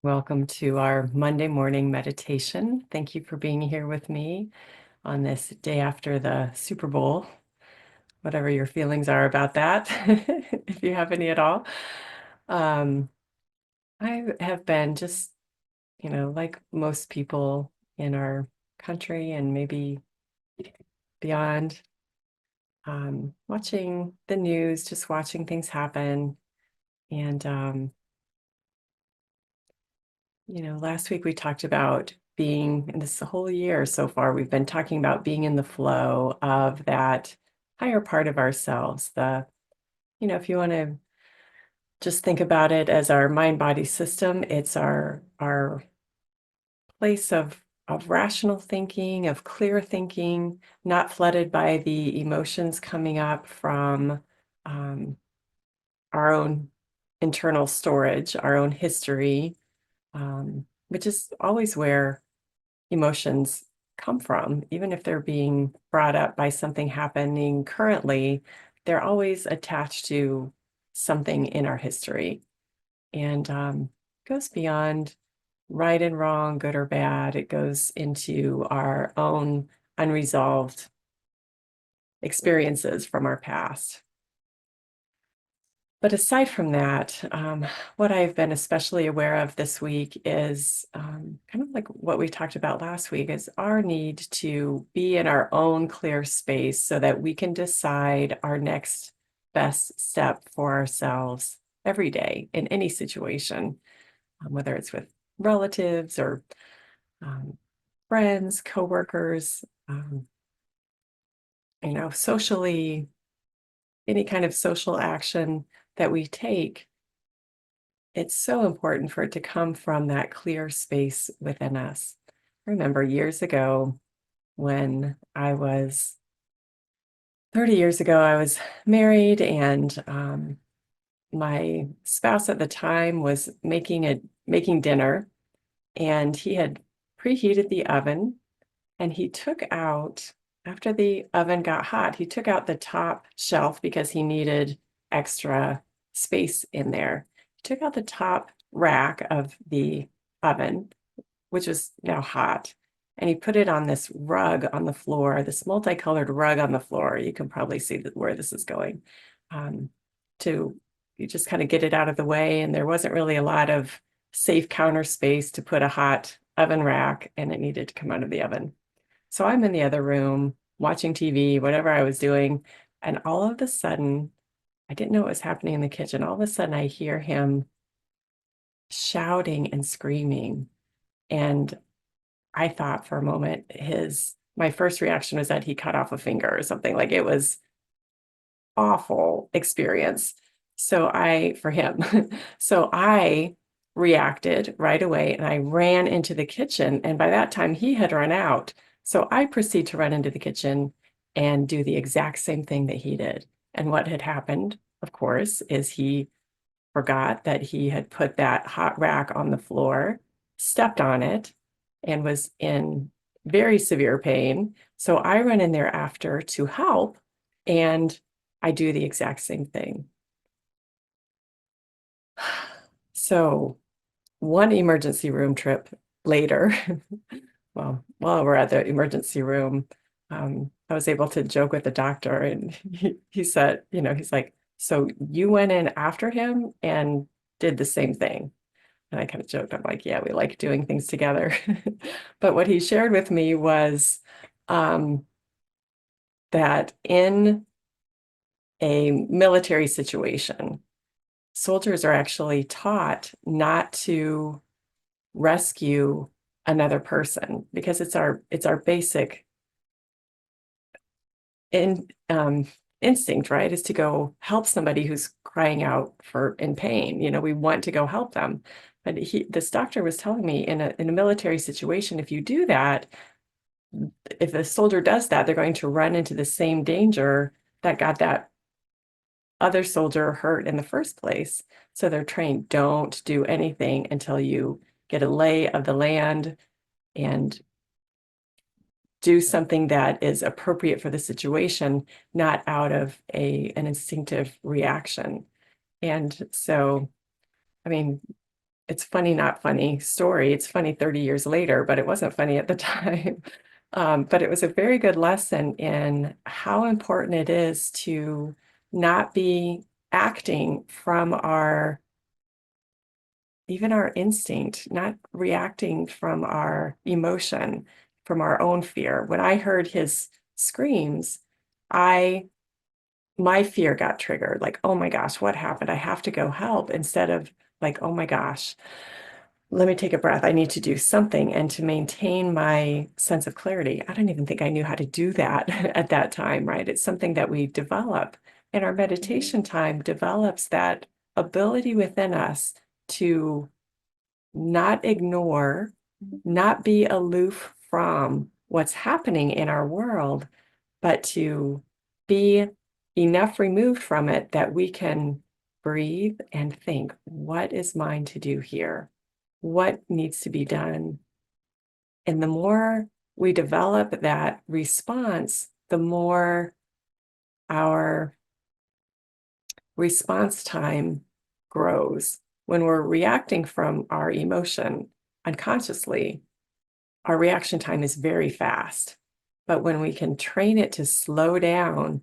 Welcome to our Monday morning meditation. Thank you for being here with me on this day after the Super Bowl, whatever your feelings are about that, if you have any at all. Um, I have been just, like most people in our country and maybe beyond, watching the news, just watching things happen. And last week we talked about being, and this whole year so far, we've been talking about being in the flow of that higher part of ourselves. If you want to just think about it as our mind-body system, it's our place of rational thinking, of clear thinking, not flooded by the emotions coming up from um, our own internal storage, our own history, which is always where emotions come from, even if they're being brought up by something happening currently, they're always attached to something in our history. And goes beyond right and wrong, good or bad. It goes into our own unresolved experiences from our past. But aside from that, what I've been especially aware of this week is kind of like what we talked about last week, is our need to be in our own clear space so that we can decide our next best step for ourselves every day in any situation, whether it's with relatives or um, friends, coworkers, socially, any kind of social action that we take. It's so important for it to come from that clear space within us. I remember years ago when I was 30 years ago, I was married, and my spouse at the time was making dinner, and he had preheated the oven, and he took out, after the oven got hot, he took out the top shelf because he needed extra space in there. He took out the top rack of the oven, which was now hot, and he put it on this rug on the floor, this multicolored rug on the floor. You can probably see where this is going. Um, to you just kind of get it out of the way, and there wasn't really a lot of safe counter space to put a hot oven rack, and it needed to come out of the oven. So I'm in the other room watching TV, whatever I was doing, and all of a sudden, I didn't know what was happening in the kitchen. All of a sudden, I hear him shouting and screaming. And I thought for a moment, my first reaction was that he cut off a finger or something. Like, it was awful experience. For him, so I reacted right away and I ran into the kitchen. And by that time, he had run out. So I proceed to run into the kitchen and do the exact same thing that he did. And what had happened, of course, is he forgot that he had put that hot rack on the floor, stepped on it, and was in very severe pain. So I run in there after to help, and I do the exact same thing. So one emergency room trip later, well, while we're at the emergency room, I was able to joke with the doctor, and he said, he's like, so you went in after him and did the same thing. And I kind of joked, I'm like, yeah, we like doing things together. But what he shared with me was um, that in a military situation, soldiers are actually taught not to rescue another person because it's our basic in instinct, right? Is to go help somebody who's crying out for in pain. We want to go help them. But this doctor was telling me in a military situation, if you do that, if a soldier does that, they're going to run into the same danger that got that other soldier hurt in the first place. So they're trained, don't do anything until you get a lay of the land and do something that is appropriate for the situation, not out of an instinctive reaction. And so, I mean, it's funny, not funny story. It's funny 30 years later, but it wasn't funny at the time. But it was a very good lesson in how important it is to not be acting from our even our instinct, not reacting from our emotion, from our own fear. When I heard his screams, I my fear got triggered, like, "Oh my gosh, what happened? I have to go help," instead of like, "Oh my gosh, let me take a breath. I need to do something," and to maintain my sense of clarity. I don't even think I knew how to do that at that time, right? It's something that we develop, and our meditation time develops that ability within us to not ignore, not be aloof from what's happening in our world, but to be enough removed from it that we can breathe and think, what is mine to do here? What needs to be done? And the more we develop that response, the more our response time grows. When we're reacting from our emotion unconsciously, our reaction time is very fast. But when we can train it to slow down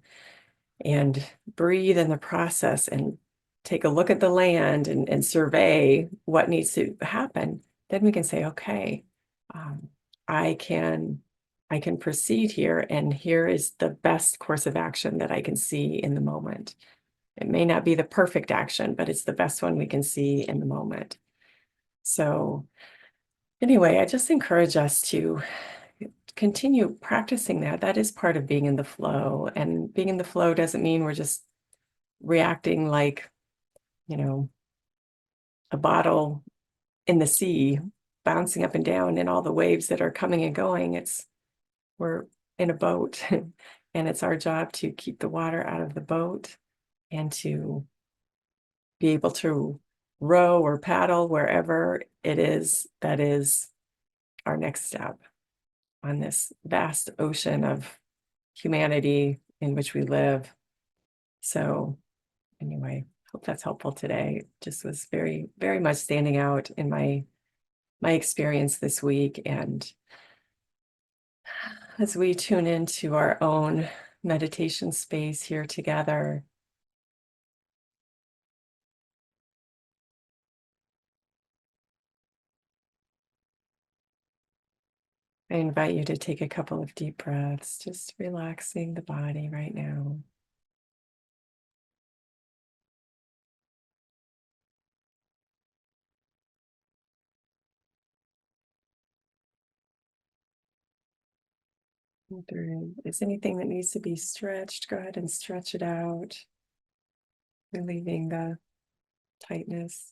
and breathe in the process and take a look at the land and survey what needs to happen, then we can say, okay, um, I can I can proceed here, and here is the best course of action that I can see in the moment. It may not be the perfect action, but it's the best one we can see in the moment. So anyway, I just encourage us to continue practicing that. That is part of being in the flow. And being in the flow doesn't mean we're just reacting like, you know, a bottle in the sea, bouncing up and down in all the waves that are coming and going. It's we're in a boat and it's our job to keep the water out of the boat and to be able to row or paddle wherever it is that is our next step on this vast ocean of humanity in which we live. So anyway, hope that's helpful today. Just was very, very much standing out in my experience this week. And as we tune into our own meditation space here together, I invite you to take a couple of deep breaths, just relaxing the body right now. If there is anything that needs to be stretched, go ahead and stretch it out, relieving the tightness.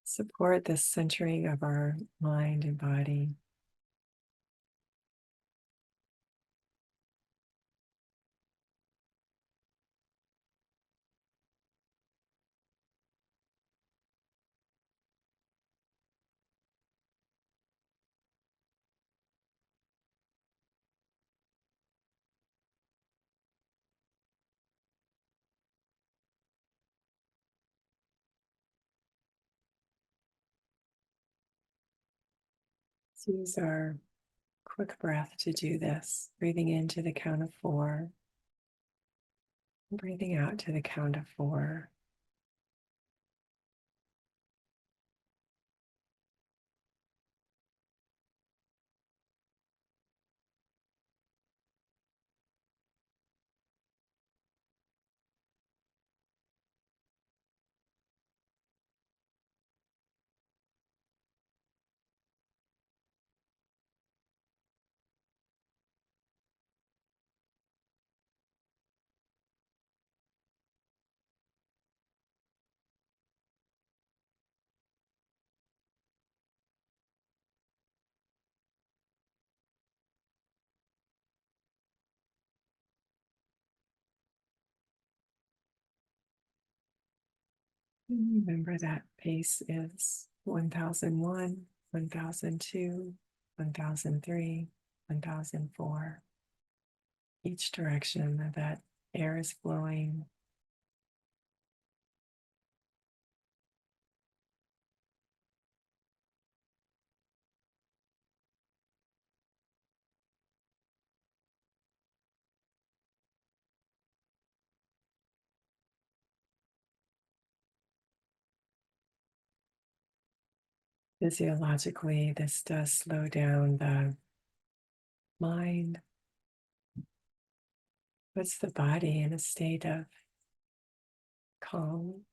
Support this centering of our mind and body. Let's use our quick breath to do this. Breathing in to the count of 4, breathing out to the count of 4. Remember that pace is 1001, 1002, 1003, 1004. Each direction that air is flowing. Physiologically, this does slow down the mind, puts the body in a state of calm.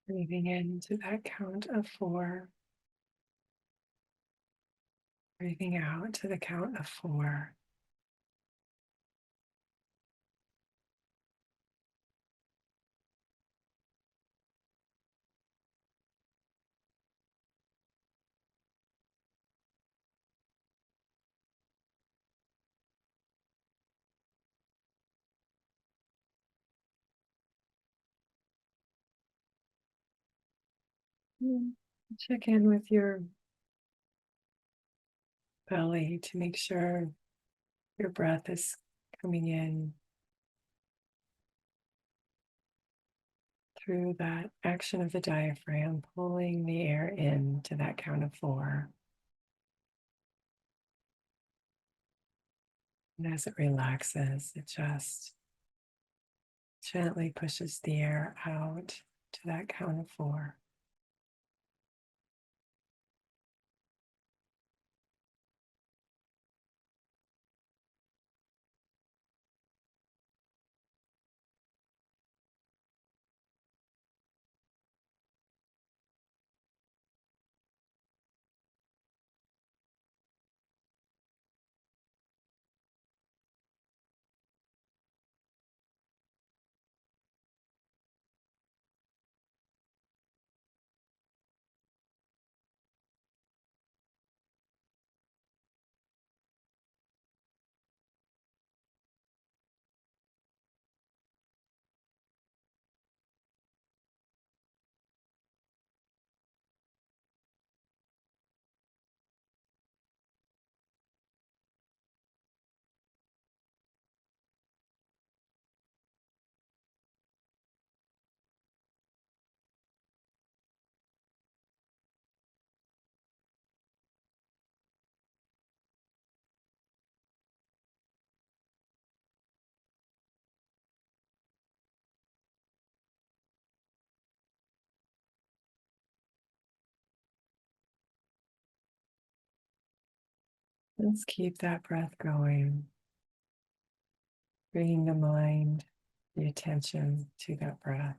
Breathing into that count of 4, breathing out to the count of 4. Check in with your belly to make sure your breath is coming in through that action of the diaphragm, pulling the air in to that count of 4. And as it relaxes, it just gently pushes the air out to that count of 4. Let's keep that breath going, bringing the mind, the attention to that breath.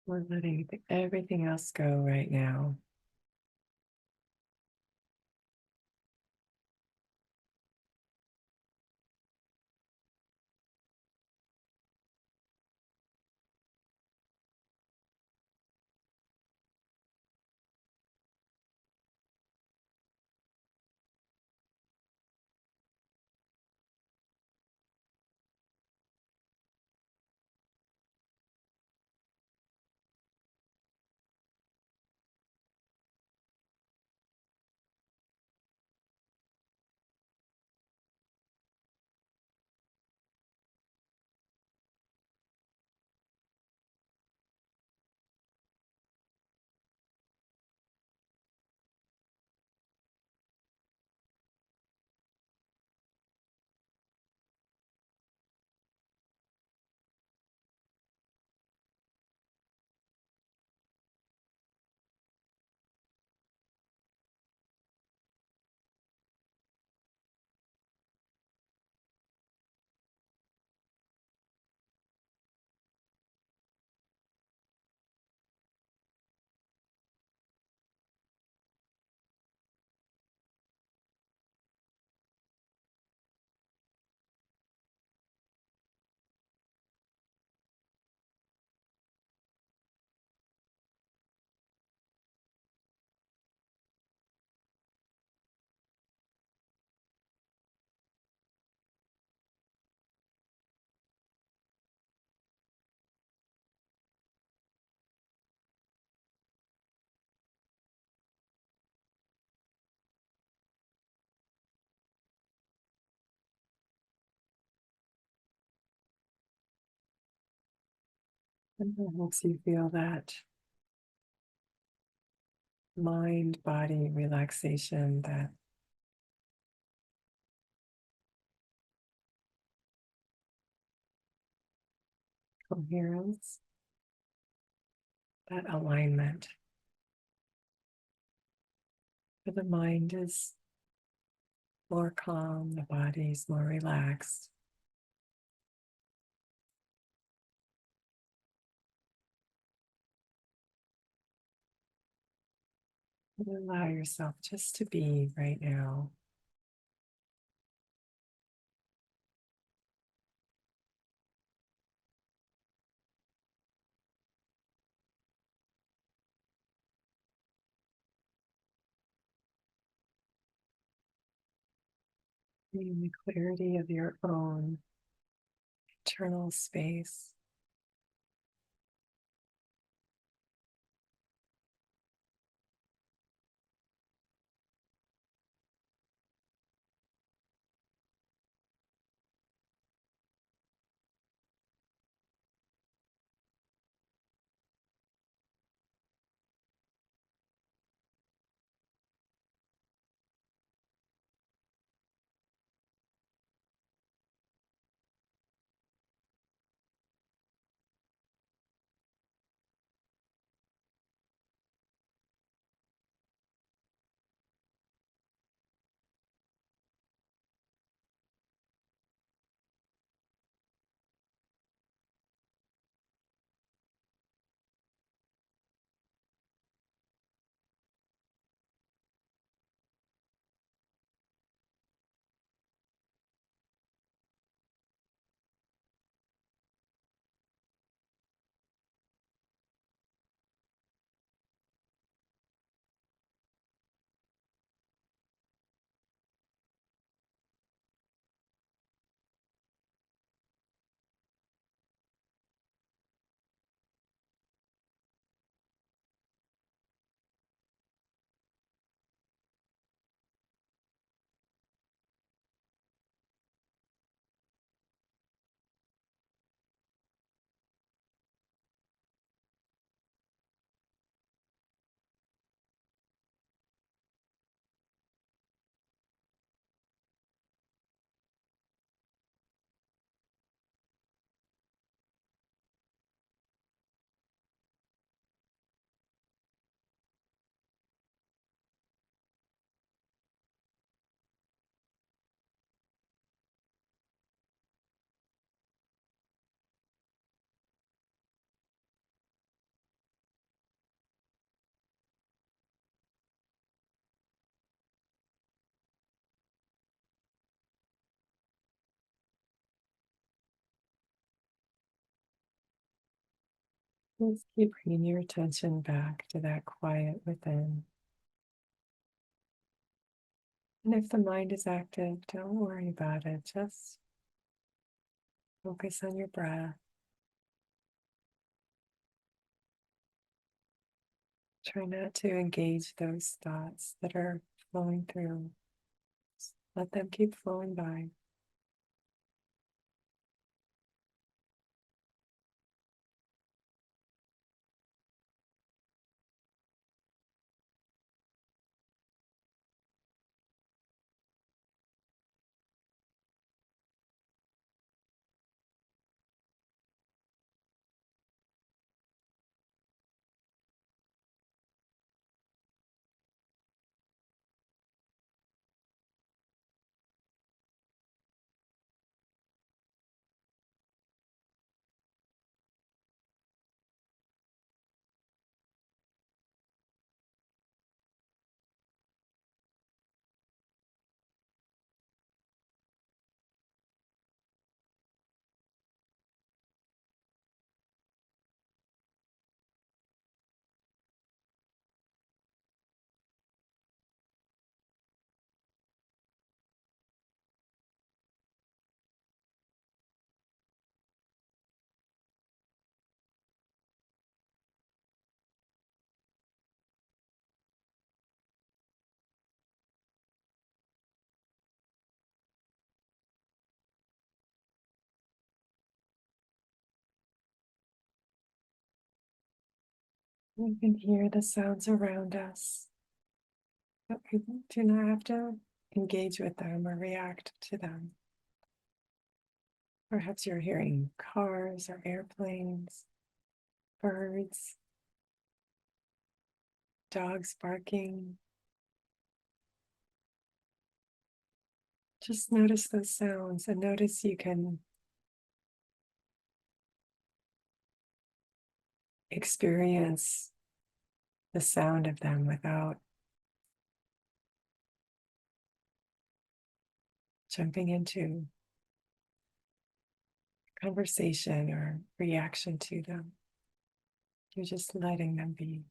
We're letting everything else go right now. And that helps you feel that mind body relaxation, that coherence, that alignment. Where the mind is more calm, the body is more relaxed. And allow yourself just to be right now. In the clarity of your own internal space. Just keep bringing your attention back to that quiet within. And if the mind is active, don't worry about it. Just focus on your breath. Try not to engage those thoughts that are flowing through. Just let them keep flowing by. We can hear the sounds around us, but we do not have to engage with them or react to them. Perhaps you're hearing cars or airplanes, birds, dogs barking. Just notice those sounds and notice you can experience the sound of them without jumping into conversation or reaction to them. You're just letting them be.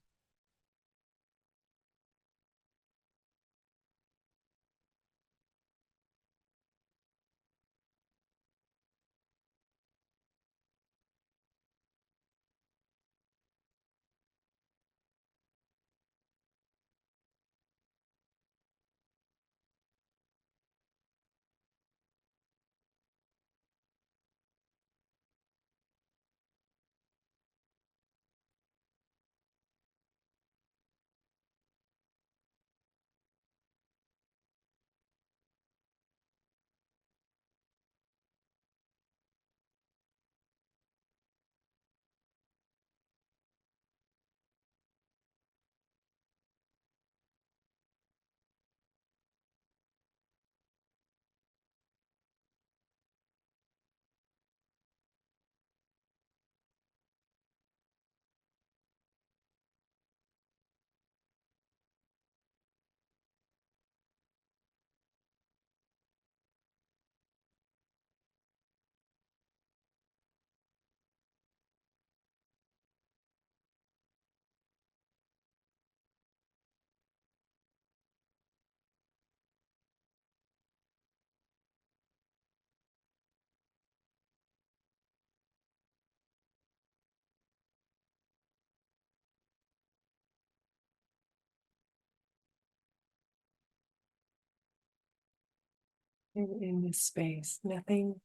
In this space, nothing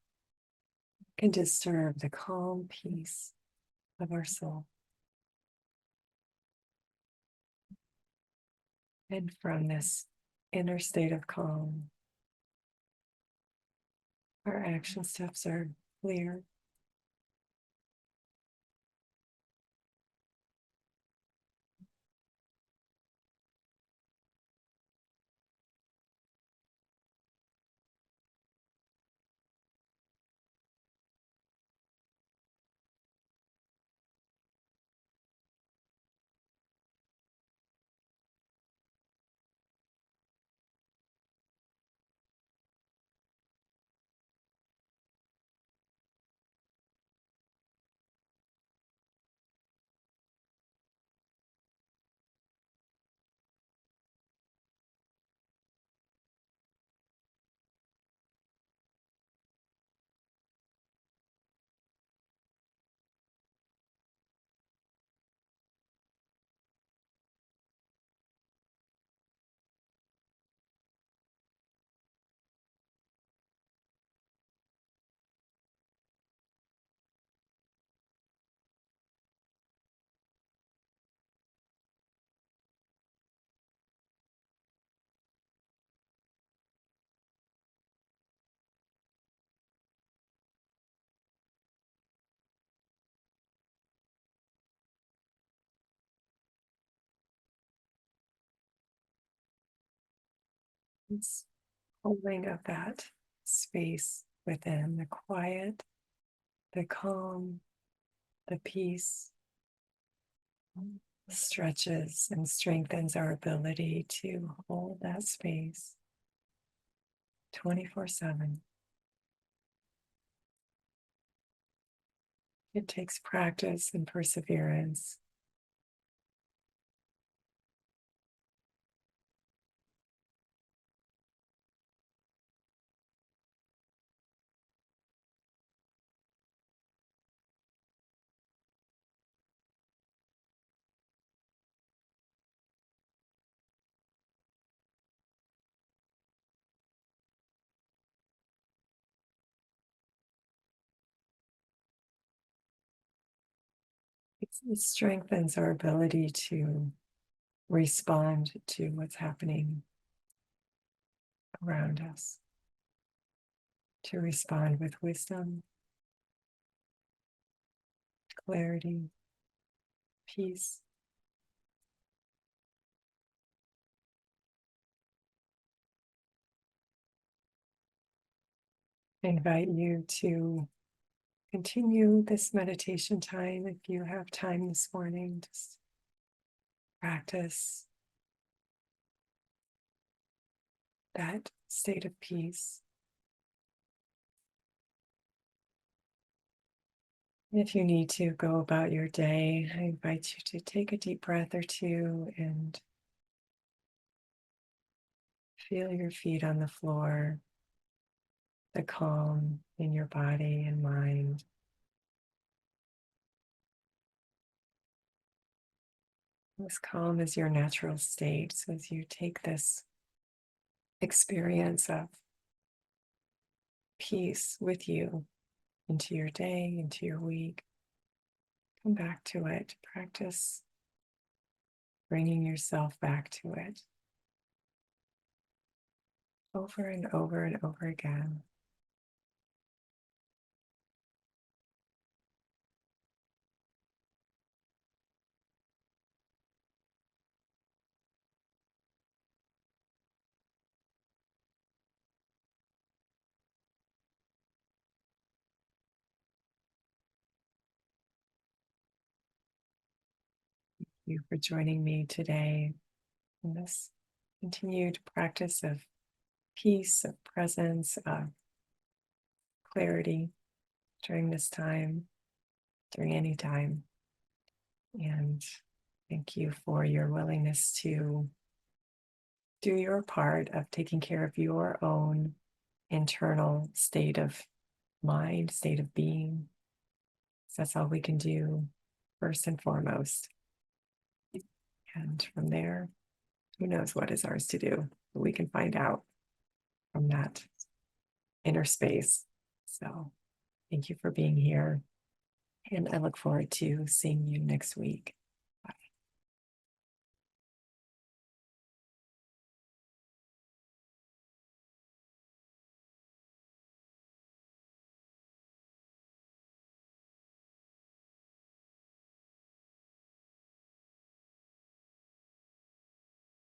can disturb the calm peace of our soul. And from this inner state of calm, our action steps are clear. It's holding of that space within the quiet, the calm, the peace stretches and strengthens our ability to hold that space 24/7. It takes practice and perseverance. It strengthens our ability to respond to what's happening around us, to respond with wisdom, clarity, peace. I invite you to continue this meditation time if you have time this morning. Just practice that state of peace. If you need to go about your day, I invite you to take a deep breath or two and feel your feet on the floor, the calm in your body and mind. This calm is your natural state. So as you take this experience of peace with you into your day, into your week, come back to it. Practice bringing yourself back to it over and over and over again. Thank you for joining me today in this continued practice of peace, of presence, of clarity during this time, during any time. And thank you for your willingness to do your part of taking care of your own internal state of mind, state of being. So that's all we can do first and foremost. And from there, who knows what is ours to do? We can find out from that inner space. So thank you for being here. And I look forward to seeing you next week.